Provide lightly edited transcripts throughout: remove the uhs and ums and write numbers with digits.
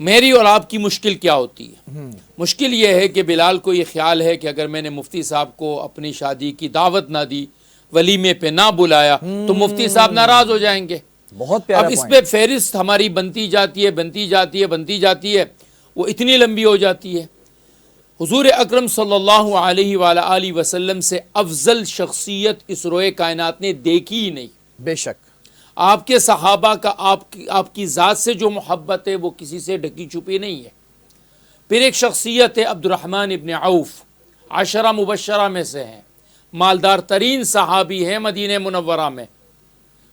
میری اور آپ کی مشکل کیا ہوتی ہے؟ مشکل یہ ہے کہ بلال کو یہ خیال ہے کہ اگر میں نے مفتی صاحب کو اپنی شادی کی دعوت نہ دی، ولیمے پہ نہ بلایا تو مفتی صاحب ناراض ہو جائیں گے۔ بہت پیارا اب اس point. پہ فہرست ہماری بنتی جاتی ہے، وہ اتنی لمبی ہو جاتی ہے۔ حضور اکرم صلی اللہ علیہ وآلہ وسلم سے افضل شخصیت اس روئے کائنات نے دیکھی ہی نہیں۔ بے شک. آپ کے صحابہ کا آپ کی ذات سے جو محبت ہے وہ کسی سے ڈھکی چھپی نہیں ہے۔ پھر ایک شخصیت ہے عبد الرحمن ابن عوف، عشرہ مبشرہ میں سے ہیں، مالدار ترین صحابی ہیں مدینہ منورہ میں۔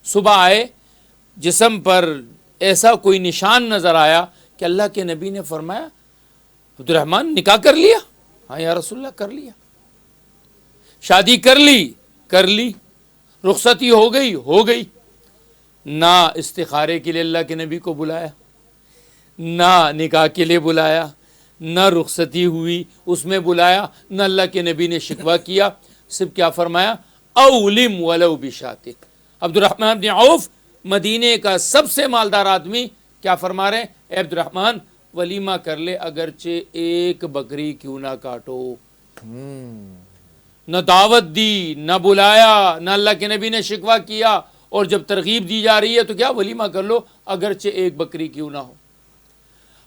صبح آئے، جسم پر ایسا کوئی نشان نظر آیا کہ اللہ کے نبی نے فرمایا عبد الرحمن نکاح کر لیا؟ ہاں یا رسول اللہ کر لیا۔ شادی کر لی، رخصتی ہو گئی۔ نہ استخارے کے لیے اللہ کے نبی کو بلایا، نہ نکاح کے لیے بلایا، نہ رخصتی ہوئی اس میں بلایا، نہ اللہ کے نبی نے شکوہ کیا، صرف کیا فرمایا اولم ولو بشات۔ عبد الرحمن بن عوف مدینے کا سب سے مالدار آدمی کیا فرما رہے ہیں؟ اے عبد الرحمن ولیمہ کر لے، اگرچہ ایک بکری کیوں نہ کاٹو۔ نہ دعوت دی، نہ بلایا، نہ اللہ کے نبی نے شکوہ کیا، اور جب ترغیب دی جا رہی ہے تو کیا ولیمہ کر لو اگرچہ ایک بکری کیوں نہ ہو۔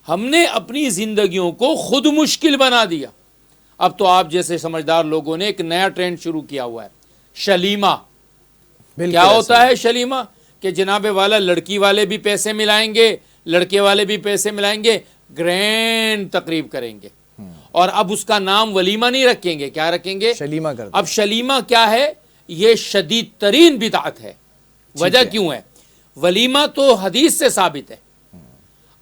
ہم نے اپنی زندگیوں کو خود مشکل بنا دیا۔ اب تو آپ جیسے سمجھدار لوگوں نے ایک نیا ٹرینڈ شروع کیا ہوا ہے، شلیمہ۔ کیا ہوتا ہے شلیمہ؟ کہ جناب والا لڑکی والے بھی پیسے ملائیں گے، لڑکے والے بھی پیسے ملائیں گے، گرینڈ تقریب کریں گے، اور اب اس کا نام ولیمہ نہیں رکھیں گے، کیا رکھیں گے؟ شلیمہ کر دیں۔ اب شلیمہ کیا ہے؟ یہ شدید ترین بدعت ہے۔ وجہ کیوں ہے؟ ولیمہ تو حدیث سے ثابت ہے،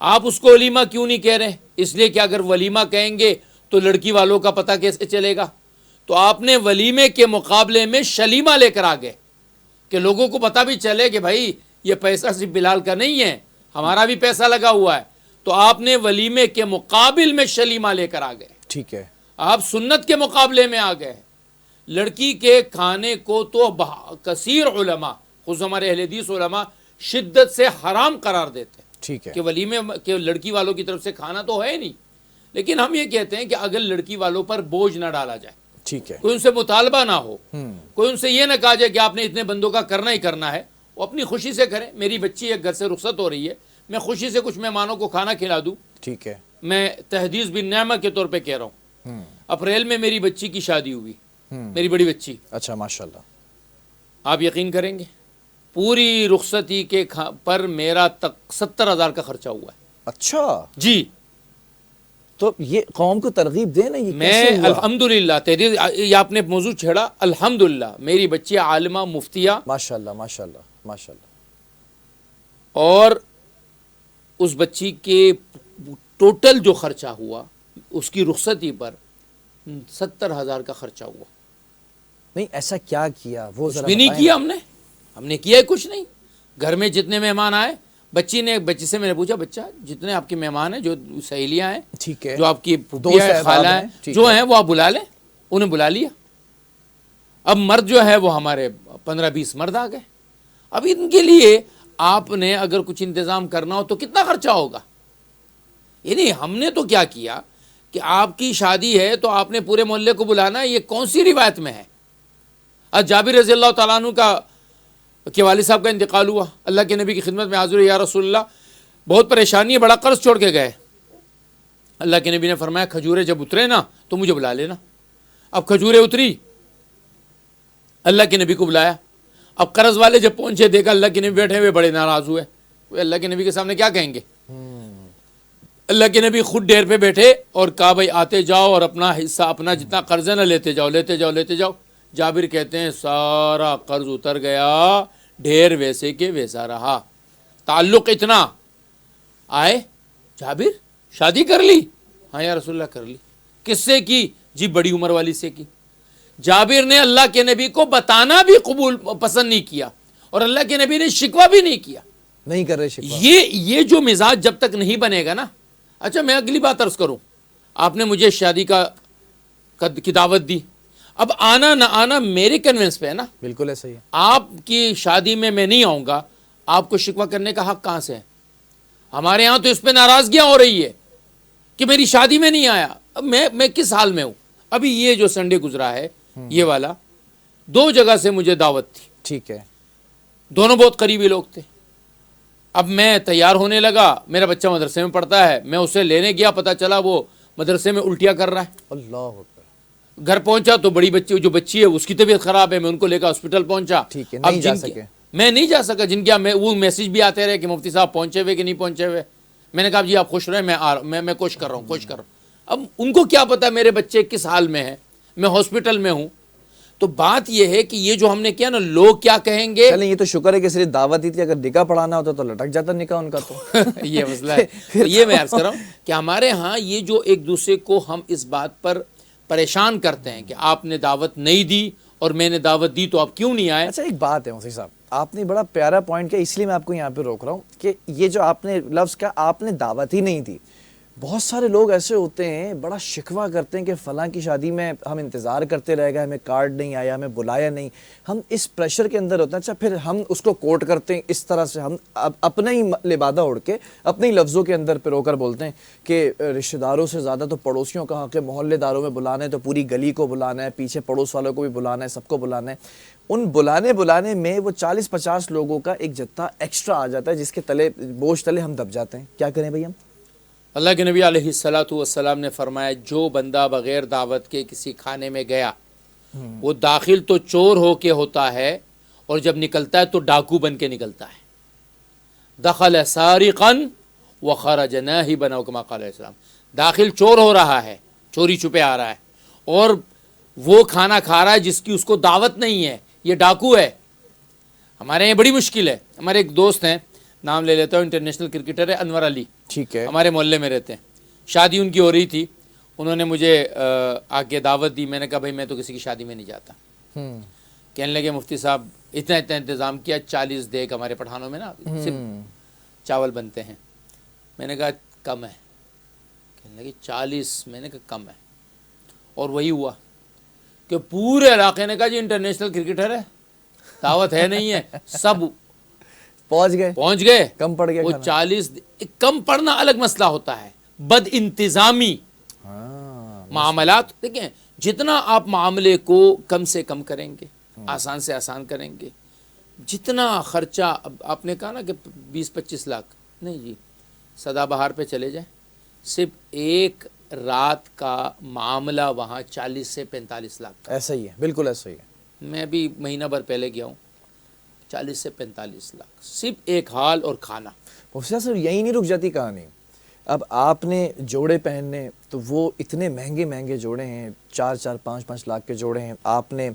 آپ اس کو ولیمہ کیوں نہیں کہہ رہے؟ اس لیے کہ اگر ولیمہ کہیں گے تو لڑکی والوں کا پتہ کیسے چلے گا؟ تو آپ نے ولیمے کے مقابلے میں شلیمہ لے کر آگئے کہ لوگوں کو پتہ بھی چلے کہ بھائی یہ پیسہ صرف بلال کا نہیں ہے، ہمارا بھی پیسہ لگا ہوا ہے۔ تو آپ نے ولیمے کے مقابل میں شلیمہ لے کر آگئے، ٹھیک ہے، آپ سنت کے مقابلے میں آگئے۔ لڑکی کے کھانے کو تو کثیر علماء، خود ہمارے اہل حدیث علماء شدت سے حرام قرار دیتے ہیں ٹھیک ہے، کہ ولیمے کہ لڑکی والوں کی طرف سے کھانا تو ہے نہیں، لیکن ہم یہ کہتے ہیں کہ اگر لڑکی والوں پر بوجھ نہ ڈالا جائے، ٹھیک ہے، کوئی ان سے مطالبہ نہ ہو، کوئی ان سے یہ نہ کہا جائے کہ آپ نے اتنے بندوں کا کرنا ہی کرنا ہے، وہ اپنی خوشی سے کریں۔ میری بچی ایک گھر سے رخصت ہو رہی ہے، میں خوشی سے کچھ مہمانوں کو کھانا کھلا دوں، ٹھیک ہے، میں تحدیث بن نعمہ کے طور پہ کہہ رہا ہوں۔ اپریل میں میری بچی کی شادی ہوئی، میری بڑی بچی، اچھا ماشاءاللہ، آپ یقین کریں گے پوری رخصتی کے پر میرا 70,000 کا خرچہ ہوا ہے۔ اچھا جی، تو یہ قوم کو ترغیب دے نا، یہ میں کیسے ہوا؟ الحمدللہ تحریر، یہ آپ نے موضوع چھیڑا، الحمدللہ میری بچی عالمہ مفتیہ، ماشاءاللہ ماشاءاللہ ماشاءاللہ، اور اس بچی کے ٹوٹل جو خرچہ ہوا اس کی رخصتی پر 70,000 کا خرچہ ہوا۔ نہیں ایسا کیا کیا وہ کچھ ذرا بھی نہیں بتائیں کیا نا۔ ہم نے کیا کچھ نہیں۔ گھر میں جتنے مہمان آئے، بچی سے میں نے پوچھا بچہ جتنے آپ کے مہمان ہیں، جو سہیلیاں ہیں، ٹھیک ہے، جو آپ کی دوست پھوپھیاں ہیں، احباب خالہ ہیں، ہیں، ٹھیک جو ہے۔ ہیں وہ آپ بلا لیں، انہیں بلا لیا۔ اب مرد جو ہے وہ ہمارے 15-20 مرد آ گئے۔ اب ان کے لیے آپ نے اگر کچھ انتظام کرنا ہو تو کتنا خرچہ ہوگا؟ یعنی ہم نے تو کیا کیا کہ آپ کی شادی ہے تو آپ نے پورے محلے کو بلانا، یہ کون سی روایت میں ہے؟ آج جابر رضی اللہ تعالیٰ عنہ کے والد صاحب کا انتقال ہوا، اللہ کے نبی کی خدمت میں حاضر ہوئے، یا رسول اللہ بہت پریشانی ہے، بڑا قرض چھوڑ کے گئے۔ اللہ کے نبی نے فرمایا کھجورے جب اترے نا تو مجھے بلا لینا۔ اب کھجورے اتری، اللہ کے نبی کو بلایا۔ اب قرض والے جب پہنچے، دیکھا اللہ کے نبی بیٹھے ہوئے، بڑے ناراض ہوئے۔ وہ اللہ کے نبی کے سامنے کیا کہیں گے؟ اللہ کے نبی خود ڈیر پہ بیٹھے اور کہا بھائی آتے جاؤ اور اپنا حصہ، اپنا جتنا قرض ہے نا لیتے جاؤ۔ جابر کہتے ہیں سارا قرض اتر گیا، ڈھیر ویسے کے ویسا رہا۔ تعلق اتنا آئے، جابر شادی کر لی؟ ہاں یا رسول اللہ کر لی۔ کس سے کی؟ جی بڑی عمر والی سے کی۔ جابر نے اللہ کے نبی کو بتانا بھی پسند نہیں کیا، اور اللہ کے نبی نے شکوہ بھی نہیں کیا، نہیں کر رہے شکوہ۔ یہ جو مزاج جب تک نہیں بنے گا نا۔ اچھا میں اگلی بات عرض کروں، آپ نے مجھے شادی کی دعوت دی، اب آنا نہ آنا میرے کنوینس پہ ہے نا۔ بالکل ایسا ہی ہے۔ آپ کی شادی میں نہیں آؤں گا، آپ کو شکوہ کرنے کا حق کہاں سے ہے؟ ہمارے ہاں تو اس پہ ناراضگیاں ہو رہی ہے کہ میری شادی میں نہیں آیا. اب میں کس حال میں ہوں. ابھی یہ جو سنڈے گزرا ہے یہ والا 2 جگہ سے مجھے دعوت تھی, ٹھیک ہے. دونوں بہت قریبی لوگ تھے. اب میں تیار ہونے لگا, میرا بچہ مدرسے میں پڑھتا ہے, میں اسے لینے گیا, پتہ چلا وہ مدرسے میں الٹیاں کر رہا ہے. اللہ اکبر. گھر پہنچا تو بڑی بچی جو بچی ہے اس کی طبیعت خراب ہے, میں ان کو لے کر ہاسپٹل پہنچا. ٹھیک ہے, اب نہیں جا سکے. میں نہیں جا سکا. جن کے وہ میسج بھی آتے رہے کہ مفتی صاحب پہنچے ہوئے کہ نہیں پہنچے ہوئے. میں نے کہا جی آپ خوش رہیں, میں کوشش کر رہا ہوں. اب ان کو کیا پتا میرے بچے کس حال میں ہیں, میں ہاسپٹل میں ہوں. تو بات یہ ہے کہ یہ جو ہم نے کیا نا, لوگ کیا کہیں گے. چلیں یہ تو شکر ہے کہ صرف دعوت ہی تھی, اگر نکاح پڑھانا ہوتا تو لٹک جاتا نکاح ان کا تو. یہ مسئلہ ہے. یہ میں عرض کر رہا ہوں کہ ہمارے ہاں یہ جو ایک دوسرے کو ہم اس بات پر پریشان کرتے ہیں کہ آپ نے دعوت نہیں دی اور میں نے دعوت دی تو آپ کیوں نہیں آئے. اچھا ایک بات ہے مفتی صاحب, آپ نے بڑا پیارا پوائنٹ کیا, اس لیے میں آپ کو یہاں پہ روک رہا ہوں کہ یہ جو آپ نے لفظ کہا آپ نے دعوت ہی نہیں دی. بہت سارے لوگ ایسے ہوتے ہیں بڑا شکوہ کرتے ہیں کہ فلاں کی شادی میں ہم انتظار کرتے رہ گئے, ہمیں کارڈ نہیں آیا, ہمیں بلایا نہیں. ہم اس پریشر کے اندر ہوتے ہیں. اچھا پھر ہم اس کو کوٹ کرتے ہیں اس طرح سے, ہم اپنا ہی لبادہ اڑ کے اپنے ہی لفظوں کے اندر پہ رو کر بولتے ہیں کہ رشتہ داروں سے زیادہ تو پڑوسیوں کا حق ہے, محلے داروں میں بلانا ہے تو پوری گلی کو بلانا ہے, پیچھے پڑوس والوں کو بھی بلانا ہے, سب کو بلانا ہے. ان بلانے میں وہ 40-50 لوگوں کا ایک جتھا ایکسٹرا آ جاتا ہے جس کے تلے بوجھ تلے ہم دب جاتے ہیں. کیا کریں بھائی ہم؟ اللہ کے نبی علیہ الصلاۃ والسلام نے فرمایا جو بندہ بغیر دعوت کے کسی کھانے میں گیا وہ داخل تو چور ہو کے ہوتا ہے اور جب نکلتا ہے تو ڈاکو بن کے نکلتا ہے. دخل سارقا وخرج ناہبا او کما قال علیہ السلام. داخل چور ہو رہا ہے, چوری چھپے آ رہا ہے, اور وہ کھانا کھا رہا ہے جس کی اس کو دعوت نہیں ہے, یہ ڈاکو ہے. ہمارے یہاں بڑی مشکل ہے. ہمارے ایک دوست ہیں, نام لے لیتا ہوں, انٹرنیشنل کرکٹر ہے, انور علی, ٹھیک ہے, ہمارے محلے میں رہتے ہیں. شادی ان کی ہو رہی تھی, انہوں نے مجھے آگے دعوت دی. میں نے کہا بھائی میں تو کسی کی شادی میں نہیں جاتا. کہنے لگے مفتی صاحب اتنا انتظام کیا, 40 دیگ ہمارے پٹھانوں میں نا صرف چاول بنتے ہیں. میں نے کہا کم ہے. کہنے لگے 40. میں نے کہا کم ہے. اور وہی ہوا کہ پورے علاقے نے کہا جی انٹرنیشنل کرکٹر ہے, دعوت ہے نہیں ہے, سب پہنچ گئے. کم پڑ گیا. وہ 40 کم پڑنا الگ مسئلہ ہوتا ہے, بد انتظامی معاملات. دیکھیں جتنا آپ معاملے کو کم سے کم کریں گے, آسان سے آسان کریں گے, جتنا خرچہ, اب آپ نے کہا نا کہ 20-25 لاکھ نہیں جی, سدا بہار پہ چلے جائیں, صرف ایک رات کا معاملہ وہاں 40 سے 45 لاکھ. ایسا ہی ہے, بالکل ایسا ہی ہے. میں بھی مہینہ بھر پہلے گیا ہوں, 40 سے 45 لاکھ صرف ایک ہال اور کھانا. مفتی صاحب یہی نہیں رک جاتی کہانی. اب آپ نے جوڑے پہننے تو وہ اتنے مہنگے جوڑے ہیں, 4-5 لاکھ کے جوڑے ہیں. آپ نے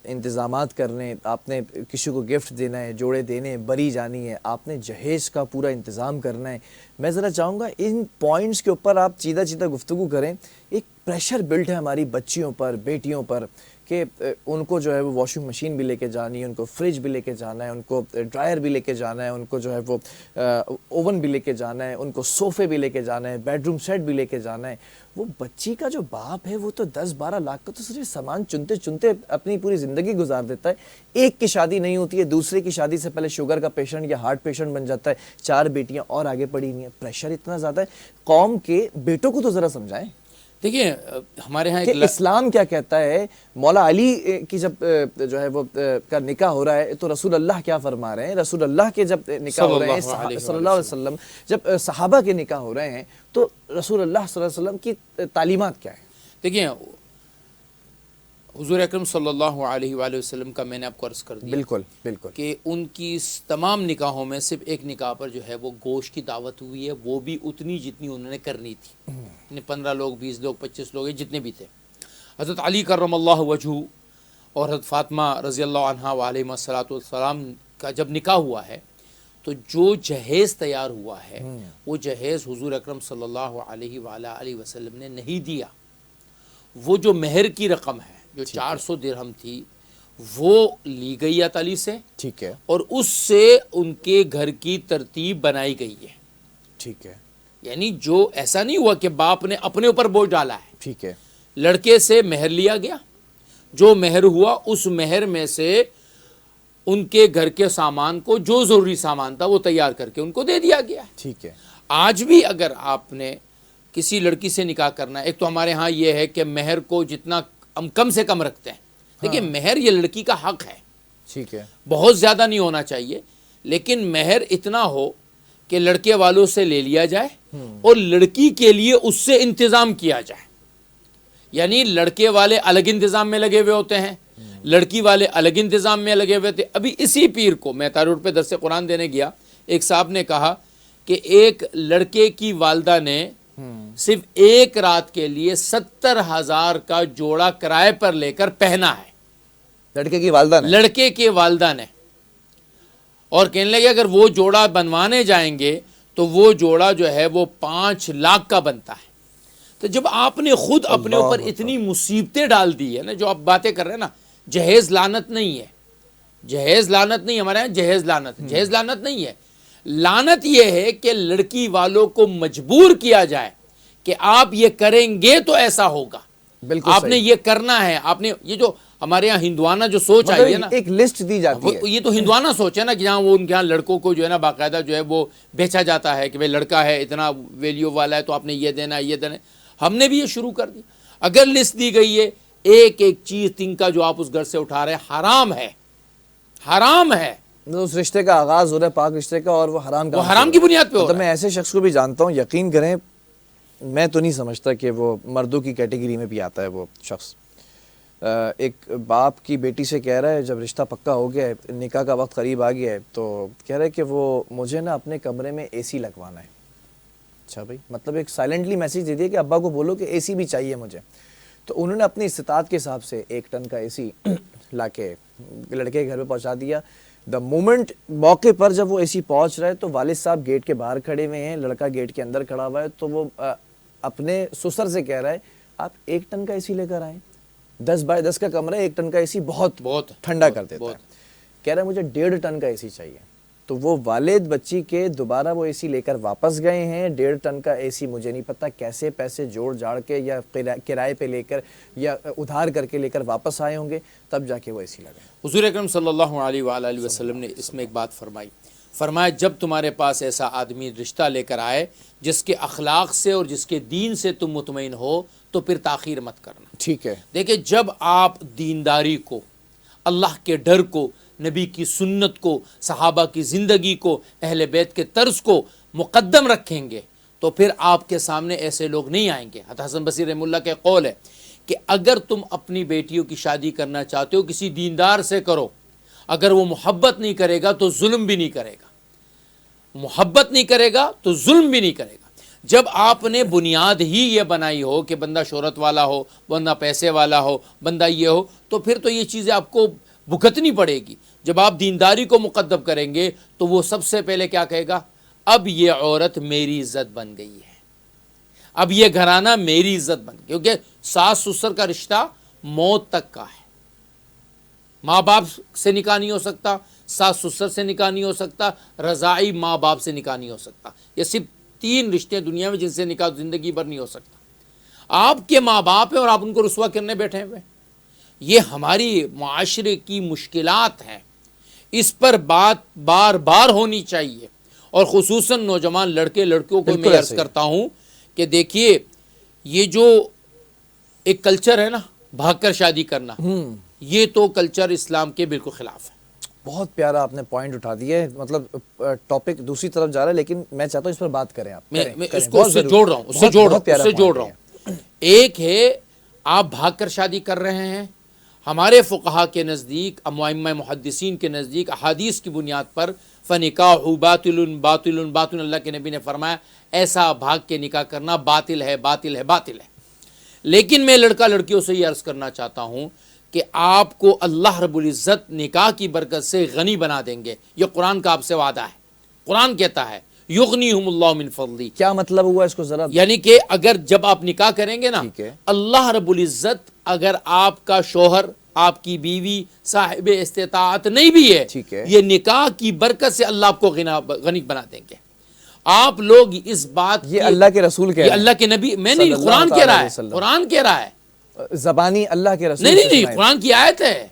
انتظامات کرنے, آپ نے کسی کو گفٹ دینا ہے, جوڑے دینے, بری جانی ہے, آپ نے جہیز کا پورا انتظام کرنا ہے. میں ذرا چاہوں گا ان پوائنٹس کے اوپر آپ چیدہ گفتگو کریں. ایک پریشر بلٹ ہے ہماری بچیوں پر, بیٹیوں پر, کہ ان کو جو ہے وہ واشنگ مشین بھی لے کے جانی ہے, ان کو فریج بھی لے کے جانا ہے, ان کو ڈرائر بھی لے کے جانا ہے, ان کو جو ہے وہ اوون بھی لے کے جانا ہے, ان کو صوفے بھی لے کے جانا ہے, بیڈ روم سیٹ بھی لے کے جانا ہے. وہ بچی کا جو باپ ہے وہ تو 10-12 لاکھ کا تو صرف سامان چنتے اپنی پوری زندگی گزار دیتا ہے. ایک کی شادی نہیں ہوتی ہے, دوسرے کی شادی سے پہلے شوگر کا پیشنٹ یا ہارٹ پیشنٹ بن جاتا ہے, 4 بیٹیاں اور آگے پڑھی ہوئی ہیں. پریشر اتنا زیادہ ہے. قوم کے بیٹوں کو تو ذرا سمجھائیں. دیکھیے ہمارے ہاں کہ اسلام کیا کہتا ہے. مولا علی کی جب جو ہے وہ کا نکاح ہو رہا ہے تو رسول اللہ کیا فرما رہے ہیں. رسول اللہ کے جب نکاح ہو رہے ہیں, صلی اللہ علیہ وسلم جب صحابہ کے نکاح ہو رہے ہیں تو رسول اللہ صلی اللہ علیہ وسلم کی تعلیمات کیا ہیں. دیکھیں حضور اکرم صلی اللہ علیہ وآلہ وسلم کا میں نے آپ کو عرض کر دیا بالکل کہ ان کی تمام نکاحوں میں صرف ایک نکاح پر جو ہے وہ گوشت کی دعوت ہوئی ہے, وہ بھی اتنی جتنی انہوں نے کرنی تھی. 15 لوگ, 20 لوگ, 25 لوگ, جتنے بھی تھے. حضرت علی کرم اللہ وجہہ اور حضرت فاطمہ رضی اللہ عنہا وعلیہم الصلاۃ والسلام کا جب نکاح ہوا ہے تو جو جہیز تیار ہوا ہے وہ جہیز حضور اکرم صلی اللہ علیہ وآلہ وسلم نے نہیں دیا. وہ جو مہر کی رقم ہے جو 400 درہم تھی وہ لی گئی ہے علی سے, ٹھیک ہے, اور اس سے ان کے گھر کی ترتیب بنائی گئی ہے. ٹھیک ہے, یعنی جو ایسا نہیں ہوا کہ باپ نے اپنے اوپر بوجھ ڈالا ہے. ٹھیک ہے, لڑکے سے مہر لیا گیا, جو مہر ہوا اس مہر میں سے ان کے گھر کے سامان کو جو ضروری سامان تھا وہ تیار کر کے ان کو دے دیا گیا ہے. ٹھیک ہے. آج بھی اگر آپ نے کسی لڑکی سے نکاح کرنا ہے، ایک تو ہمارے ہاں یہ ہے کہ مہر کو جتنا ہم کم سے کم رکھتے ہیں. دیکھیے مہر یہ لڑکی کا حق ہے، ٹھیک ہے. بہت زیادہ نہیں ہونا چاہیے، لیکن مہر اتنا ہو کہ لڑکے والوں سے لے لیا جائے اور لڑکی کے لیے اس سے انتظام کیا جائے. یعنی لڑکے والے الگ انتظام میں لگے ہوئے ہوتے ہیں، لڑکی والے الگ انتظام میں لگے ہوئے تھے. ابھی اسی پیر کو میں تار روڈ پہ درس قرآن دینے گیا، ایک صاحب نے کہا کہ ایک لڑکے کی والدہ نے صرف ایک رات کے لیے 70,000 کا جوڑا کرائے پر لے کر پہنا ہے. لڑکے کی والدہ نے؟ لڑکے کے والدہ نے. اور کہنے لگے اگر وہ جوڑا بنوانے جائیں گے تو وہ جوڑا جو ہے وہ 5 لاکھ کا بنتا ہے. تو جب آپ نے خود اپنے اوپر اتنی مصیبتیں ڈال دی ہے نا، جو آپ باتیں کر رہے ہیں نا، جہیز لعنت نہیں ہے، جہیز لعنت نہیں، ہمارے یہاں جہیز لعنت، جہیز لعنت نہیں ہے. لعنت یہ ہے کہ لڑکی والوں کو مجبور کیا جائے کہ آپ یہ کریں گے تو ایسا ہوگا، بالکل آپ نے یہ کرنا ہے. آپ نے یہ جو ہمارے یہاں ہندوانہ جو سوچ آئی ہے نا، ایک لسٹ دی جاتی ہے. یہ تو ہندوانہ سوچ ہے نا کہ جہاں وہ ان کے یہاں لڑکوں کو جو ہے نا باقاعدہ جو ہے وہ بیچا جاتا ہے کہ بھائی لڑکا ہے اتنا ویلیو والا ہے تو آپ نے یہ دینا ہے، یہ دینا ہے. ہم نے بھی یہ شروع کر دی. اگر لسٹ دی گئی ہے ایک ایک چیز تنکا جو آپ اس گھر سے اٹھا رہے ہیں حرام ہے، حرام ہے. اس رشتے کا آغاز ہو رہا ہے پاک رشتے کا، اور وہ حرام کا، وہ حرام کی بنیاد پہ ہو رہا ہے. میں ایسے شخص کو بھی جانتا ہوں، یقین کریں میں تو نہیں سمجھتا کہ وہ مردوں کی کیٹیگری میں بھی آتا ہے. وہ شخص ایک باپ کی بیٹی سے کہہ رہا ہے جب رشتہ پکا ہو گیا ہے، نکاح کا وقت قریب آ گیا ہے، تو کہہ رہا ہے کہ وہ مجھے نا اپنے کمرے میں اے سی لگوانا ہے. اچھا بھائی، مطلب ایک سائلنٹلی میسیج دے دیا کہ ابا کو بولو کہ اے سی بھی چاہیے مجھے. تو انہوں نے اپنی استطاعت کے حساب سے 1 ٹن کا اے سی لا کے لڑکے کے گھر پہ پہنچا دیا. دا مومنٹ موقع پر جب وہ اے سی پہنچ رہا ہے تو والد صاحب گیٹ کے باہر کھڑے ہوئے ہیں، لڑکا گیٹ کے اندر کھڑا ہوا ہے. تو وہ اپنے سسر سے کہہ رہا ہے آپ 1 ٹن کا اے سی لے کر آئیں، 10 بائی 10 کا کمرہ ہے، 1 ٹن کا اے سی بہت ٹھنڈا کر دیتا ہے. کہہ رہا ہے مجھے 1.5 ٹن کا اے سی چاہیے. تو وہ والد بچی کے دوبارہ وہ اے سی لے کر واپس گئے ہیں. 1.5 ٹن کا اے سی مجھے نہیں پتا کیسے پیسے جوڑ جاڑ کے یا کرائے پہ لے کر یا ادھار کر کے لے کر واپس آئے ہوں گے، تب جا کے وہ اے سی لگا. حضور اکرم صلی اللہ علیہ وآلہ وسلم نے اس میں ایک بات فرمایا جب تمہارے پاس ایسا آدمی رشتہ لے کر آئے جس کے اخلاق سے اور جس کے دین سے تم مطمئن ہو تو پھر تاخیر مت کرنا. ٹھیک ہے. دیکھیں جب آپ دینداری کو، اللہ کے ڈر کو، نبی کی سنت کو، صحابہ کی زندگی کو، اہل بیت کے طرز کو مقدم رکھیں گے تو پھر آپ کے سامنے ایسے لوگ نہیں آئیں گے. حسن بصری رحمہ اللہ کے قول ہے کہ اگر تم اپنی بیٹیوں کی شادی کرنا چاہتے ہو کسی دیندار سے کرو، اگر وہ محبت نہیں کرے گا تو ظلم بھی نہیں کرے گا، محبت نہیں کرے گا تو ظلم بھی نہیں کرے گا. جب آپ نے بنیاد ہی یہ بنائی ہو کہ بندہ شہرت والا ہو، بندہ پیسے والا ہو، بندہ یہ ہو، تو پھر تو یہ چیزیں آپ کو بھگتنی پڑے گی. جب آپ دینداری کو مقدم کریں گے تو وہ سب سے پہلے کیا کہے گا؟ اب یہ عورت میری عزت بن گئی ہے، اب یہ گھرانہ میری عزت بن گئی. کیونکہ ساس سسر کا رشتہ موت تک کا ہے. ماں باپ سے نکاح نہیں ہو سکتا، ساس سسر سے نکاح نہیں ہو سکتا، رضاعی ماں باپ سے نکاح نہیں ہو سکتا. یہ صرف 3 رشتے دنیا میں جن سے نکاح زندگی بھر نہیں ہو سکتا. آپ کے ماں باپ ہیں اور آپ ان کو رسوا کرنے بیٹھے ہوئے. یہ ہماری معاشرے کی مشکلات ہیں، اس پر بات بار بار ہونی چاہیے. اور خصوصاً نوجوان لڑکے لڑکیوں کو میں عرض کرتا ہوں کہ دیکھیے یہ جو ایک کلچر ہے نا بھاگ کر شادی کرنا، یہ تو کلچر اسلام کے بالکل خلاف ہے. بہت پیارا آپ نے پوائنٹ اٹھا دیا ہے. مطلب ٹاپک دوسری طرف جا رہا ہے لیکن میں چاہتا ہوں اس پر بات کریں. آپ میں اس کو اس سے جوڑ رہا ہوں. ایک ہے آپ بھاگ کر شادی کر رہے ہیں. ہمارے فقہا کے نزدیک، ائمہ محدثین کے نزدیک احادیث کی بنیاد پر فنکاح باطل باطل باطل، اللہ کے نبی نے فرمایا ایسا بھاگ کے نکاح کرنا باطل ہے، باطل ہے، باطل ہے. لیکن میں لڑکا لڑکیوں سے یہ عرض کرنا چاہتا ہوں کہ آپ کو اللہ رب العزت نکاح کی برکت سے غنی بنا دیں گے. یہ قرآن کا آپ سے وعدہ ہے. قرآن کہتا ہے یغنیہم اللہ من فضلی. کیا مطلب ہوا اس کو ذرا؟ یعنی کہ اگر جب آپ نکاح کریں گے نا، اللہ رب العزت اگر آپ کا شوہر، آپ کی بیوی صاحب استطاعت نہیں بھی ہے، یہ نکاح کی برکت سے اللہ آپ کو غنی بنا دیں گے. آپ لوگ اس بات، یہ اللہ کے رسول کہہ رہے ہیں، اللہ کے نبی، میں نہیں، قرآن کہہ رہا ہے، قرآن کہہ رہا ہے. زبانی اللہ کے رسول نہیں، قرآن کی آیت ہے.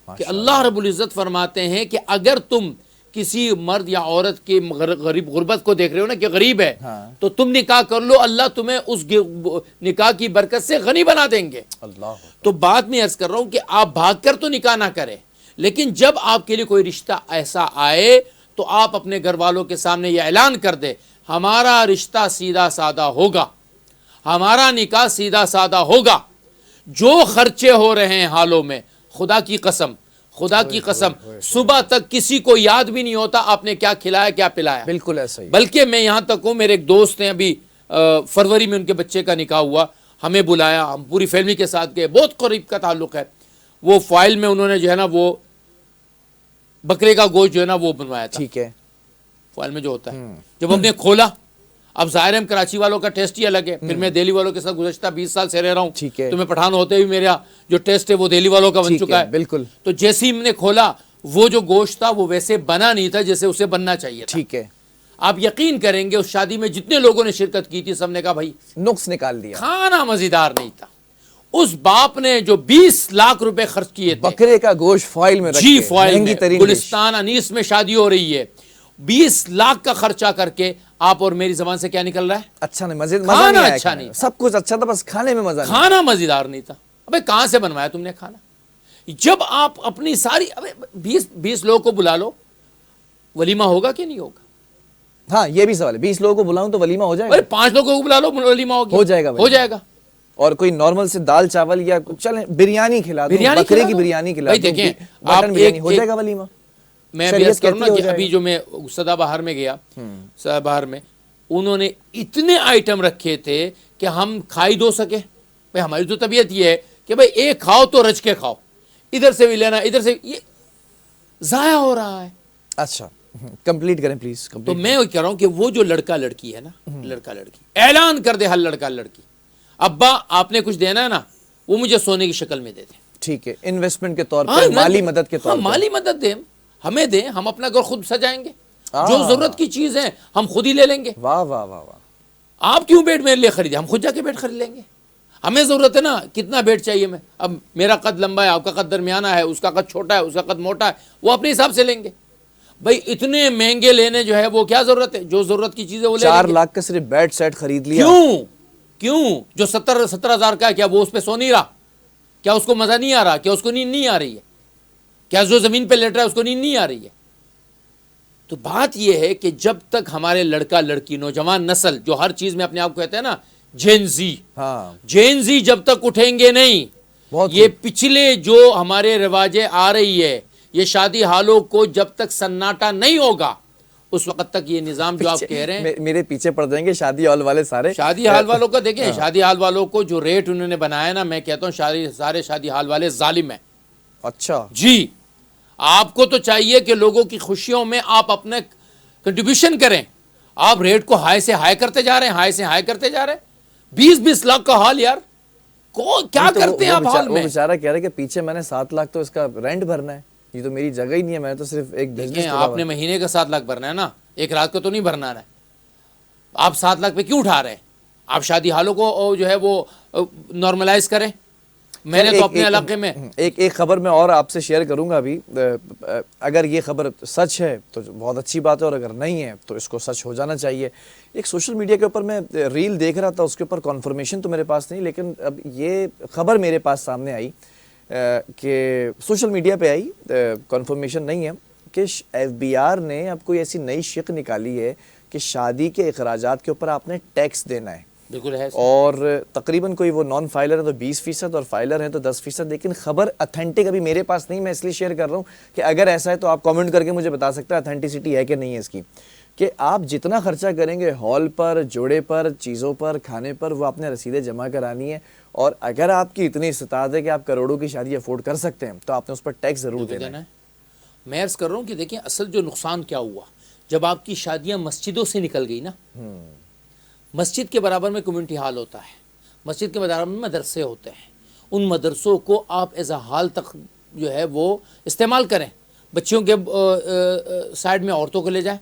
کہ اللہ رب العزت فرماتے ہیں کہ اگر تم کسی مرد یا عورت کے غریب غربت کو دیکھ رہے ہو نا کہ غریب ہے تو تم نکاح کر لو, اللہ تمہیں اس نکاح کی برکت سے غنی بنا دیں گے. اللہ. تو بات میں عرض کر رہا ہوں کہ آپ بھاگ کر تو نکاح نہ کریں, لیکن جب آپ کے لیے کوئی رشتہ ایسا آئے تو آپ اپنے گھر والوں کے سامنے یہ اعلان کر دیں, ہمارا رشتہ سیدھا سادہ ہوگا, ہمارا نکاح سیدھا سادہ ہوگا, جو خرچے ہو رہے ہیں حالوں میں, خدا کی قسم صبح تک کسی کو یاد بھی نہیں ہوتا آپ نے کیا کھلایا کیا پلایا. بالکل ایسا ہی. بلکہ میں یہاں تک ہوں, میرے ایک دوست ہیں, ابھی فروری میں ان کے بچے کا نکاح ہوا, ہمیں بلایا, ہم پوری فیملی کے ساتھ گئے, بہت قریب کا تعلق ہے. وہ فائل میں انہوں نے جو ہے نا وہ بکرے کا گوشت جو ہے نا وہ بنوایا تھا. ٹھیک ہے. فائل میں جو ہوتا ہے, جب ہم نے کھولا, اب ظاہر ہے کراچی والوں کا ٹیسٹ ہی الگ ہے, پھر میں دہلی والوں کے ساتھ گزشتہ 20 سال سے رہ رہا ہوں, ٹھیک ہے, تو میں پٹھان ہوتے ہوئے میرا جو ٹیسٹ ہے وہ دہلی والوں کا بن چکا ہے. بالکل. تو جیسے ہی ہم نے کھولا, وہ جو گوشت تھا وہ ویسے بنا نہیں تھا جیسے اسے بننا چاہیے تھا. ٹھیک ہے. آپ یقین کریں گے اس شادی میں جتنے لوگوں نے شرکت کی تھی سب نے کہا بھائی نقص نکال دیا, کھانا مزیدار نہیں تھا. اس باپ نے جو 20 لاکھ روپے خرچ کیے تھے بکرے کا گوشت فائل میں رکھ جی کے, فائل مہنگی میں, ترین گلستان انیس میں شادی ہو رہی ہے, 20 لاکھ کا خرچہ کر کے آپ اور میری زبان سے کیا نکل رہا ہے؟ اچھا نہیں, مزہ کھانا نہیں آیا, اچھا نہیں, سب کچھ اچھا تھا, بس کھانے میں مزہ نہیں, کھانا مزیدار نہیں تھا. ابے کہاں سے بنوایا تم نے کھانا؟ جب آپ اپنی ساری 20 لوگوں کو بلا لو, ولیمہ ہوگا کہ نہیں ہوگا؟ ہاں یہ بھی سوال ہے, 20 لوگوں کو بلاؤں تو ولیمہ ہو جائے گا؟ 5 لوگوں کو بلا لو, ولیمہ ہو جائے گا, ہو جائے گا. اور کوئی نارمل سے دال چاول یا چلیں بریانی کھلا دو, بکرے کی بریانی کھلا دو, دیکھیں مٹن بریانی, ہو جائے گا ولیمہ. میں بھی عرض کروں نا کہ ابھی جو میں سدا بہار میں گیا, سدا بہار میں انہوں نے اتنے آئٹم رکھے تھے کہ ہم کھائی دو سکے. بھائی ہماری تو طبیعت یہ ہے کہ بھائی ایک کھاؤ تو رچ کے کھاؤ, ادھر سے بھی لینا ادھر سے, یہ ضائع ہو رہا ہے. اچھا کمپلیٹ کریں پلیز. تو میں کہہ رہا ہوں کہ وہ جو لڑکا لڑکی ہے نا, لڑکا لڑکی اعلان کر دے, ہر لڑکا لڑکی, ابا آپ نے کچھ دینا ہے نا وہ مجھے سونے کی شکل میں دے دیں. ٹھیک ہے, انویسٹمنٹ کے طور پر, مالی مدد کے طور پر, مالی مدد دیں, ہمیں دیں, ہم اپنا گھر خود سجائیں گے, جو ضرورت کی چیز ہے ہم خود ہی لے لیں گے. واہ واہ واہ واہ. آپ کیوں بیڈ میرے لیے خریدے, ہم خود جا کے بیڈ خرید لیں گے. ہمیں ضرورت ہے نا کتنا بیڈ چاہیے, میں اب میرا قد لمبا ہے, آپ کا قد درمیانہ ہے, اس کا قد چھوٹا ہے, اس کا قد موٹا ہے, وہ اپنے حساب سے لیں گے. بھائی اتنے مہنگے لینے جو ہے وہ کیا ضرورت ہے, جو ضرورت کی چیزیں وہ لے لیں گے. 4 لاکھ کا صرف بیڈ سیٹ خرید لیا. کیوں جو 70,000 کا ہے, کیا وہ اس پہ سو نہیں رہا, کیا اس کو مزہ نہیں آ رہا, کیا اس کو نیند نہیں آ رہی ہے, کیا جو زمین پہ لیٹ رہا ہے اس کو نیند نہیں آ رہی ہے. تو بات یہ ہے کہ جب تک ہمارے لڑکا لڑکی نوجوان نسل جو ہر چیز میں اپنے آپ کو کہتے ہیں نا جینزی, جینزی جب تک اٹھیں گے نہیں, یہ پچھلے جو ہمارے رواجیں آ رہی ہے, یہ شادی حالوں کو جب تک سناٹا نہیں ہوگا اس وقت تک یہ نظام جو آپ کہہ رہے ہیں, میرے پیچھے پڑ جائیں گے شادی ہال والے سارے. شادی حال والوں کا دیکھیں, شادی حال والوں کو جو ریٹ انہوں نے بنایا نا, میں کہتا ہوں سارے شادی حال والے ظالم ہیں. اچھا جی, آپ کو تو چاہیے کہ لوگوں کی خوشیوں میں آپ اپنے کنٹریبیوشن کریں. آپ ریٹ کو ہائی سے ہائی کرتے جا رہے ہیں, ہائی سے ہائی کرتے جا رہے ہیں. 20 لاکھ کا ہال یار, کیا کرتے ہیں آپ حال میں؟ وہ بیچارہ کہہ رہے کہ پیچھے میں نے 7 لاکھ تو اس کا رینٹ بھرنا ہے, یہ تو میری جگہ ہی نہیں ہے, میں تو صرف ایک بزنس. آپ نے مہینے کا 7 لاکھ بھرنا ہے نا, ایک رات کو تو نہیں بھرنا ہے. آپ 7 لاکھ پہ کیوں اٹھا رہے ہیں؟ آپ شادی حالوں کو جو ہے وہ نارملائز کریں. میں نے تو اپنے علاقے میں ایک خبر میں اور آپ سے شیئر کروں گا ابھی, اگر یہ خبر سچ ہے تو بہت اچھی بات ہے, اور اگر نہیں ہے تو اس کو سچ ہو جانا چاہیے. ایک سوشل میڈیا کے اوپر میں ریل دیکھ رہا تھا, اس کے اوپر کنفرمیشن تو میرے پاس نہیں, لیکن اب یہ خبر میرے پاس سامنے آئی کہ سوشل میڈیا پہ آئی, کنفرمیشن نہیں ہے, کہ FBR نے اب کوئی ایسی نئی شق نکالی ہے کہ شادی کے اخراجات کے اوپر آپ نے ٹیکس دینا ہے. بالکل ہے, اور تقریباً کوئی وہ نان فائلر ہے تو 20% اور فائلر ہیں تو 10%. لیکن خبر اتھینٹک ابھی میرے پاس نہیں, میں اس لیے شیئر کر رہا ہوں کہ اگر ایسا ہے تو آپ کامنٹ کر کے مجھے بتا سکتے ہیں اتھینٹسٹی ہے کہ نہیں ہے اس کی, کہ آپ جتنا خرچہ کریں گے ہال پر, جوڑے پر, چیزوں پر, کھانے پر, وہ آپ نے رسیدیں جمع کرانی ہے. اور اگر آپ کی اتنی استطاعت ہے کہ آپ کروڑوں کی شادی افورڈ کر سکتے ہیں تو آپ نے اس پر ٹیکس ضرور دینا ہے. میں عرض کر رہا ہوں کہ دیکھیں اصل جو نقصان کیا ہوا, جب آپ کی شادیاں مسجدوں سے نکل گئی نا, مسجد کے برابر میں کمیونٹی ہال ہوتا ہے, مسجد کے برابر میں مدرسے ہوتے ہیں, ان مدرسوں کو آپ ایز اے ہال تک جو ہے وہ استعمال کریں. بچیوں کے سائڈ میں عورتوں کو لے جائیں.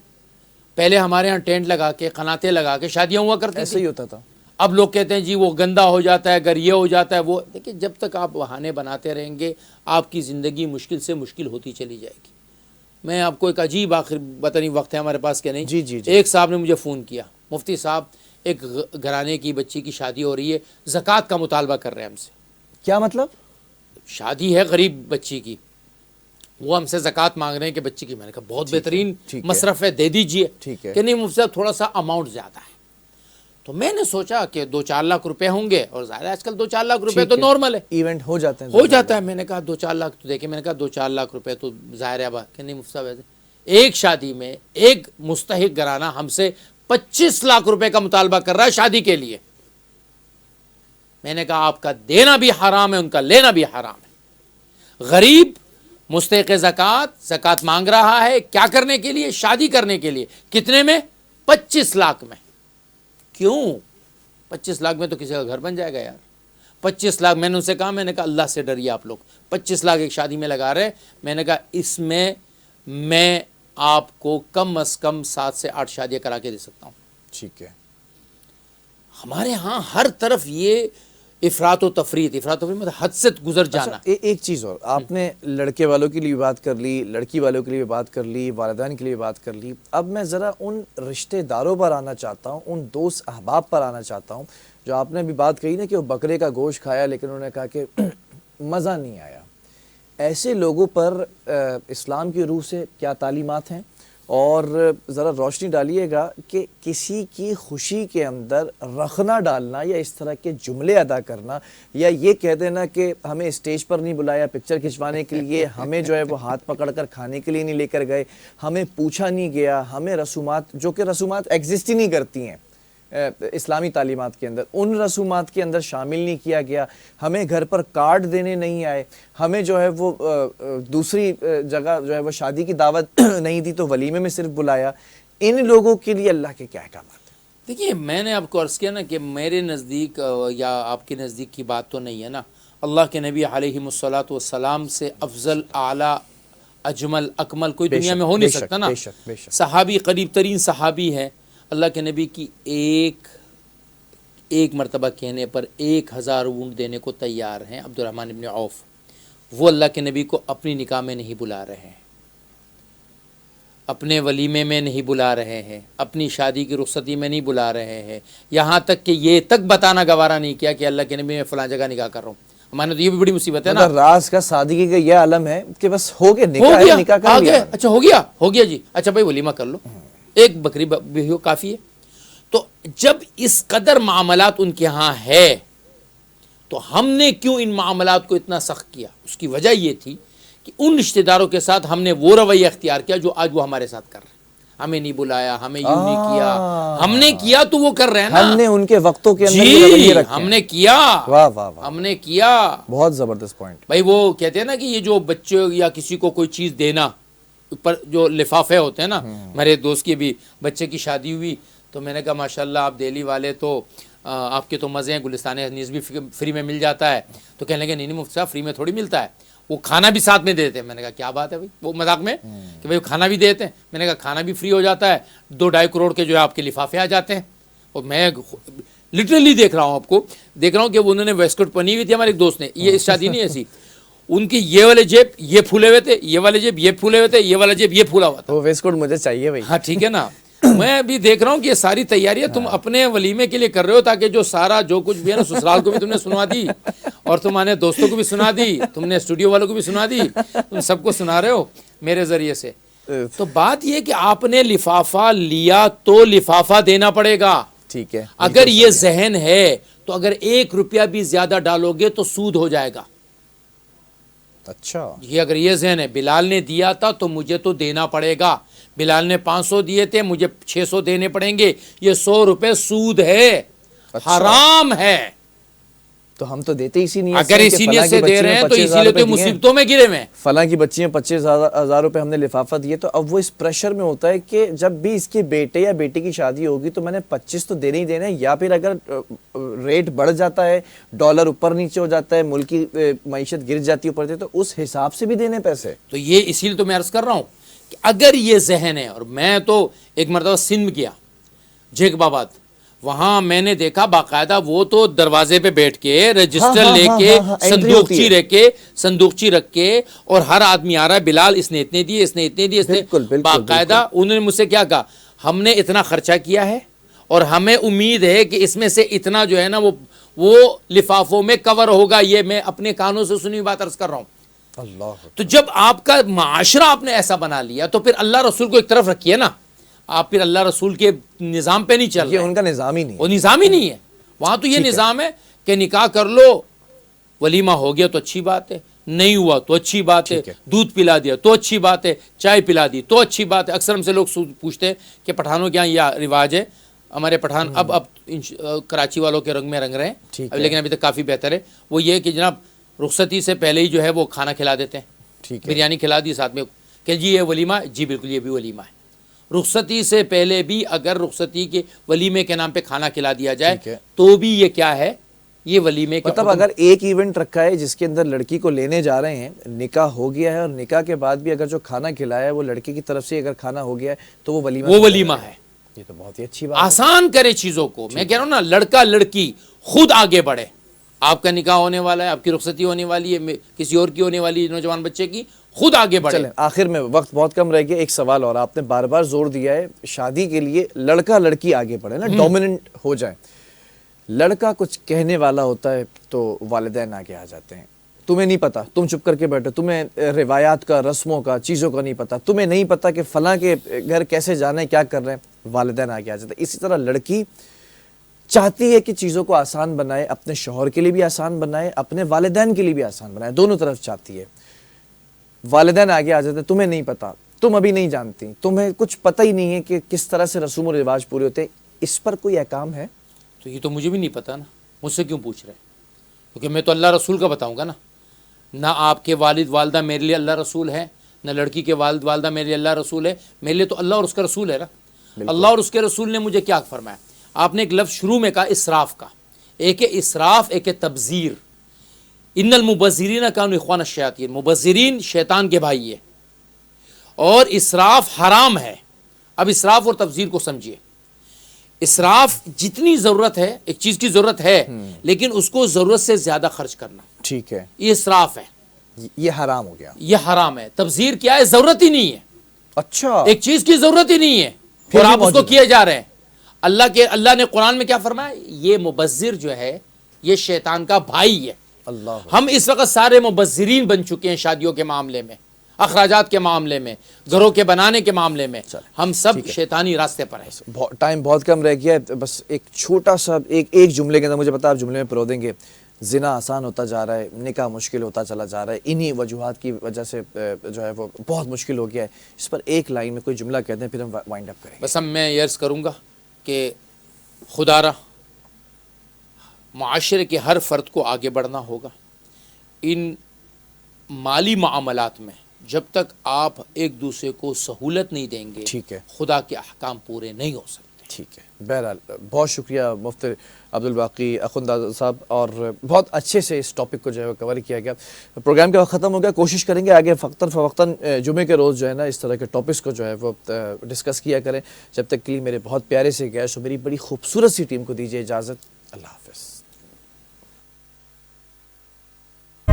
پہلے ہمارے ہاں ٹینٹ لگا کے, قناتیں لگا کے شادیاں ہوا کرتی ایسے ہی ہوتا تھا. اب لوگ کہتے ہیں جی وہ گندا ہو جاتا ہے، اگر یہ ہو جاتا ہے وہ، دیکھیں جب تک آپ بہانے بناتے رہیں گے آپ کی زندگی مشکل سے مشکل ہوتی چلی جائے گی. میں آپ کو ایک عجیب آخر پتہ نہیں وقت ہے ہمارے پاس کہ نہیں. جی. ایک صاحب نے مجھے فون کیا، مفتی صاحب ایک گھرانے کی بچی کی شادی ہو رہی ہے، زکوٰۃ کا مطالبہ کر رہے ہیں ہم سے. کیا مطلب؟ شادی ہے غریب بچی کی، وہ ہم سے زکوٰۃ مانگ رہے ہیں کہ بچی کی. میں نے کہا بہت بہترین مصرف ہے، دے دیجئے. کہ نہیں مفتی صاحب تھوڑا سا اماؤنٹ زیادہ ہے. تو میں نے سوچا کہ 2-4 لاکھ روپے ہوں گے، اور ظاہر ہے آج کل 2-4 لاکھ روپے تو نارمل ہے، ایونٹ ہو جاتے ہیں، ہو جاتا ہے. میں نے کہا 2-4 لاکھ تو دیکھیں، میں نے کہا 2-4 لاکھ روپے تو ظاہر ہے. کہ نہیں مفتی صاحب ایسے ایک شادی میں ایک مستحق گھرانہ ہم سے 25 لاکھ روپے کا مطالبہ کر رہا ہے شادی کے لیے. میں نے کہا آپ کا دینا بھی حرام ہے، ان کا لینا بھی حرام ہے. غریب مستحق زکوٰۃ مانگ رہا ہے، کیا کرنے کے لیے؟ شادی کرنے کے لیے. کتنے میں؟ 25 لاکھ میں. کیوں 25 لاکھ میں تو کسی کا گھر بن جائے گا یار. 25 لاکھ میں نے ان سے کہا، میں نے کہا اللہ سے ڈریے آپ لوگ، 25 لاکھ ایک شادی میں لگا رہے. میں نے کہا اس میں میں آپ کو کم از کم 7 سے 8 شادیاں کرا کے دے سکتا ہوں. ٹھیک ہے. ہمارے ہاں ہر طرف یہ افراط و تفریط مطلب حد سے گزر جانا. ایک چیز اور، آپ نے لڑکے والوں کے لیے بات کر لی، لڑکی والوں کے لیے بات کر لی، والدین کے لیے بات کر لی. اب میں ذرا ان رشتہ داروں پر آنا چاہتا ہوں، ان دوست احباب پر آنا چاہتا ہوں جو آپ نے ابھی بات کہی نا کہ وہ بکرے کا گوشت کھایا لیکن انہوں نے کہا کہ مزہ نہیں آیا. ایسے لوگوں پر اسلام کی روح سے کیا تعلیمات ہیں؟ اور ذرا روشنی ڈالیے گا کہ کسی کی خوشی کے اندر رخنا ڈالنا یا اس طرح کے جملے ادا کرنا یا یہ کہہ دینا کہ ہمیں اسٹیج پر نہیں بلایا پکچر کھنچوانے کے لیے، ہمیں جو ہے وہ ہاتھ پکڑ کر کھانے کے لیے نہیں لے کر گئے، ہمیں پوچھا نہیں گیا، ہمیں رسومات جو کہ رسومات ایگزسٹ ہی نہیں کرتی ہیں اسلامی تعلیمات کے اندر، ان رسومات کے اندر شامل نہیں کیا گیا، ہمیں گھر پر کارڈ دینے نہیں آئے، ہمیں جو ہے وہ دوسری جگہ جو ہے وہ شادی کی دعوت نہیں دی تو ولیمے میں صرف بلایا. ان لوگوں کے لیے اللہ کے کیا احکامات ہیں؟ دیکھیے میں نے آپ کو عرض کیا نا کہ میرے نزدیک یا آپ کے نزدیک کی بات تو نہیں ہے نا. اللہ کے نبی علیہ الصلوۃ والسلام سے افضل، اعلیٰ، اجمل، اکمل کوئی دنیا میں ہو نہیں سکتا نا. صحابی قریب ترین صحابی ہے، اللہ کے نبی کی ایک مرتبہ کہنے پر 1000 اونٹ دینے کو تیار ہیں. عبد الرحمن ابن عوف وہ اللہ کے نبی کو اپنی نکاح میں نہیں بلا رہے ہیں، اپنے ولیمے میں نہیں بلا رہے ہیں، اپنی شادی کی رخصتی میں نہیں بلا رہے ہیں، یہاں تک کہ یہ تک بتانا گوارا نہیں کیا کہ اللہ کے نبی میں فلاں جگہ نکاح کر رہا ہوں. ہمارے تو یہ بھی بڑی مصیبت ہے نا. راز کا سادگی کا یہ عالم ہے کہ بس ہو گیا نکاح کر لیا. اچھا ہو گیا جی، اچھا بھائی ولیمہ کر لو، ایک بکری بھی ہو کافی ہے. تو جب اس قدر معاملات ان کے ہاں ہے تو ہم نے کیوں ان معاملات کو اتنا سخت کیا؟ اس کی وجہ یہ تھی کہ ان رشتہ داروں کے ساتھ ہم نے وہ رویہ اختیار کیا جو آج وہ ہمارے ساتھ کر رہے ہیں. ہمیں نہیں بلایا، ہمیں یوں نہیں کیا، ہم نے کیا تو وہ کر رہے ہیں نا. ہم نے ان کے وقتوں کے اندر جی رویے رکھے، ہم نے کیا. واہ واہ واہ، ہم نے کیا. بہت زبردست پوائنٹ. بھائی وہ کہتے ہیں نا کہ یہ جو بچے یا کسی کو کوئی چیز دینا، اوپر جو لفافے ہوتے ہیں نا، میرے دوست کی بھی بچے کی شادی ہوئی تو میں نے کہا ماشاءاللہ آپ دہلی والے تو آپ کے تو مزے ہیں، گلستان حنیظ بھی فری میں مل جاتا ہے. تو کہنے لگے نہیں مفتی صاحب فری میں تھوڑی ملتا ہے، وہ کھانا بھی ساتھ میں دیتے ہیں. میں نے کہا کیا بات ہے بھائی، وہ مذاق میں کہ بھائی کھانا بھی دیتے ہیں. میں نے کہا کھانا بھی فری ہو جاتا ہے، 2-2.5 کروڑ کے جو ہے آپ کے لفافے آ جاتے ہیں. اور میں لٹرلی دیکھ رہا ہوں کہ انہوں نے ویسٹ کوٹ پہنی ہوئی تھی ہمارے ایک دوست نے. یہ شادی نہیں ایسی، ان کی یہ والے جیب یہ پھولے ہوئے تھے، یہ والے جیب یہ پھولے ہوئے تھے، یہ والا جیب یہ پھولا ہوا تھا. وہ ویسٹ کوٹ مجھے چاہیے بھائی. ہاں ٹھیک ہے نا. میں بھی دیکھ رہا ہوں کہ یہ ساری تیاریاں تم اپنے ولیمے کے لیے کر رہے ہو تاکہ جو سارا جو کچھ بھی ہے نا سسرال کو بھی تم نے سنا دی اور تمہارے دوستوں کو بھی سنا دی، تم نے اسٹوڈیو والوں کو بھی سنا دی، تم سب کو سنا رہے ہو میرے ذریعے سے. تو بات یہ کہ آپ نے لفافہ لیا تو لفافہ دینا پڑے گا. ٹھیک ہے. اگر یہ ذہن ہے تو اگر 1 روپیہ بھی زیادہ ڈالو گے تو سود ہو جائے گا. اچھا یہ اگر یہ ذہن ہے بلال نے دیا تھا تو مجھے تو دینا پڑے گا، بلال نے 500 دیے تھے مجھے 600 دینے پڑیں گے، یہ 100 روپے سود ہے، حرام ہے. تو ہم تو دیتے اسی نیت اگر اسی نیت سے دے رہے ہیں تو اسی لیے تو مصیبتوں میں گرے ہوئے. فلاں کی بچی میں 25,000 روپے ہم نے لفافہ دیے. تو اب وہ اس پریشر میں ہوتا ہے کہ جب بھی اس کے بیٹے یا بیٹی کی شادی ہوگی تو میں نے 25 تو دینے ہی دینا ہے، یا پھر اگر ریٹ بڑھ جاتا ہے، ڈالر اوپر نیچے ہو جاتا ہے، ملک کی معیشت گر جاتی ہے اوپر، تو اس حساب سے بھی دینے پیسے. تو یہ اسی لیے تو میں عرض کر رہا ہوں کہ اگر یہ ذہن ہے. اور میں تو ایک مرتبہ سندھ گیا، جھیک باباد، وہاں میں نے دیکھا باقاعدہ وہ تو دروازے پہ بیٹھ کے رجسٹر ہاں، لے ہاں، کے ہاں، entry ہوتی ہے۔ صندوقچی رکھ کے اور ہر آدمی آ رہا ہے، بلال اس نے اتنے دیے، اس نے اتنے دیے، اس نے بالکل، بالکل، باقاعدہ انہوں نے مجھ سے کیا کہا، ہم نے اتنا خرچہ کیا ہے اور ہمیں امید ہے کہ اس میں سے اتنا جو ہے نا وہ لفافوں میں کور ہوگا. یہ میں اپنے کانوں سے سنی بات عرض کر رہا ہوں. اللہ. تو جب آپ کا معاشرہ آپ نے ایسا بنا لیا تو پھر اللہ رسول کو ایک طرف رکھیے نا. آپ پھر اللہ رسول کے نظام پہ نہیں چل رہے. یہ ان کا نظام ہی نہیں وہ ہے. نظام ہی نہیں ہے. وہاں تو یہ نظام ہے کہ نکاح کر لو، ولیمہ ہو گیا تو اچھی بات ہے، نہیں ہوا تو اچھی بات ہے، دودھ پلا دیا تو اچھی بات ہے، چائے پلا دی تو اچھی بات ہے. اکثر ہم سے لوگ پوچھتے ہیں کہ پٹھانوں کے یہاں یہ رواج ہے. ہمارے پٹھان اب کراچی والوں کے رنگ میں رنگ رہے ہیں، لیکن ابھی تک کافی بہتر ہے. وہ یہ کہ جناب رخصتی سے پہلے ہی جو ہے وہ کھانا کھلا دیتے ہیں، بریانی کھلا دی ساتھ میں کہ جی یہ ولیمہ. جی بالکل یہ بھی ولیمہ ہے. رخصتی سے پہلے بھی اگر رخصتی کے ولیمے کے نام پہ کھانا کھلا دیا جائے تو بھی یہ کیا ہے، یہ ولیمے کے مطلب اگر ایک ایونٹ رکھا ہے جس کے اندر لڑکی کو لینے جا رہے ہیں، نکاح ہو گیا ہے اور نکاح کے بعد بھی اگر جو کھانا کھلایا ہے وہ لڑکی کی طرف سے اگر کھانا ہو گیا ہے تو وہ ولیمہ ہے. یہ تو بہت ہی اچھی بات ہے. آسان کرے چیزوں کو. میں کہہ رہا ہوں نا، لڑکا لڑکی خود آگے بڑھے. آپ کا نکاح ہونے والا ہے، آپ کی رخصتی ہونے والی ہے، کسی اور کی ہونے والی ہے، نوجوان بچے کی، خود آگے بڑھے. چلیں آخر میں وقت بہت کم رہ گیا، ایک سوال اور. آپ نے بار بار زور دیا ہے شادی کے لیے لڑکا لڑکی آگے بڑھے نا، ڈومیننٹ ہو جائے. لڑکا کچھ کہنے والا ہوتا ہے تو والدین آگے آ جاتے ہیں. تمہیں نہیں پتا، تم چپ کر کے بیٹھے، تمہیں روایات کا، رسموں کا، چیزوں کا نہیں پتا، تمہیں نہیں پتا کہ فلاں کے گھر کیسے جانا ہے، کیا کر رہے ہیں. والدین آگے آ جاتے ہیں. اسی طرح لڑکی چاہتی ہے کہ چیزوں کو آسان بنائے، اپنے شوہر کے لیے بھی آسان بنائے، اپنے والدین کے لیے بھی آسان بنائے، دونوں طرف چاہتی ہے. والدین آگے آ جاتے ہیں، تمہیں نہیں پتا، تم ابھی نہیں جانتی، تمہیں کچھ پتہ ہی نہیں ہے کہ کس طرح سے رسوم و رواج پورے ہوتے ہیں. اس پر کوئی احکام ہے؟ تو یہ تو مجھے بھی نہیں پتا نا، مجھ سے کیوں پوچھ رہے؟ کیونکہ میں تو اللہ رسول کا بتاؤں گا نا. نہ آپ کے والد والدہ میرے لیے اللہ رسول ہے، نہ لڑکی کے والد والدہ میرے لیے اللہ رسول ہے. میرے لیے تو اللہ اور اس کا رسول ہے نا. اللہ اور اس کے رسول نے مجھے کیا فرمایا؟ آپ نے ایک لفظ شروع میں کہا اسراف کا. ایک ہے اسراف، ایک ہے تبذیر. ان المبذرین کانوا اخوان الشیاطین. مبذرین شیطان کے بھائی ہے اور اسراف حرام ہے. اب اسراف اور تبذیر کو سمجھیے. اسراف جتنی ضرورت ہے، ایک چیز کی ضرورت ہے لیکن اس کو ضرورت سے زیادہ خرچ کرنا، ٹھیک ہے، یہ اسراف ہے، یہ حرام ہو گیا. یہ حرام ہے. تبذیر کیا ہے؟ ضرورت ہی نہیں ہے. اچھا، ایک چیز کی ضرورت ہی نہیں ہے اور آپ اس کو کیے جا رہے ہیں. اللہ نے قرآن میں کیا فرمایا؟ یہ مبذر جو ہے یہ شیطان کا بھائی ہے. اللہ. ہم اس وقت سارے مبذرین بن چکے ہیں. شادیوں کے معاملے میں، اخراجات کے معاملے میں، گھروں کے بنانے کے معاملے میں، ہم سب شیطانی راستے پر ہیں. ٹائم بہت کم رہ گیا ہے. بس ایک چھوٹا سا ایک جملے کے اندر مجھے پتا آپ جملے میں پرو دیں گے. زنا آسان ہوتا جا رہا ہے، نکاح مشکل ہوتا چلا جا رہا ہے، انہی وجوہات کی وجہ سے جو ہے وہ بہت مشکل ہو گیا ہے. اس پر ایک لائن میں کوئی جملہ کہتے ہیں پھر ہم وائنڈ اپ کریں گے. بس میں یہ عرض کروں گا کہ خدا را معاشرے کے ہر فرد کو آگے بڑھنا ہوگا. ان مالی معاملات میں جب تک آپ ایک دوسرے کو سہولت نہیں دیں گے، ٹھیک ہے، خدا کے احکام پورے نہیں ہو سکتے. ٹھیک ہے. بہرحال بہت شکریہ مفتی عبدالباقی اخوندزادہ صاحب، اور بہت اچھے سے اس ٹاپک کو جو ہے وہ کور کیا گیا. پروگرام کا وقت ختم ہو گیا. کوشش کریں گے آگے وقتاً جمعے کے روز جو ہے نا اس طرح کے ٹاپکس کو جو ہے وہ ڈسکس کیا کریں. جب تک کے لیے میرے بہت پیارے سے گیسٹ، میری بڑی خوبصورت سی ٹیم کو دیجیے اجازت. اللہ حافظ.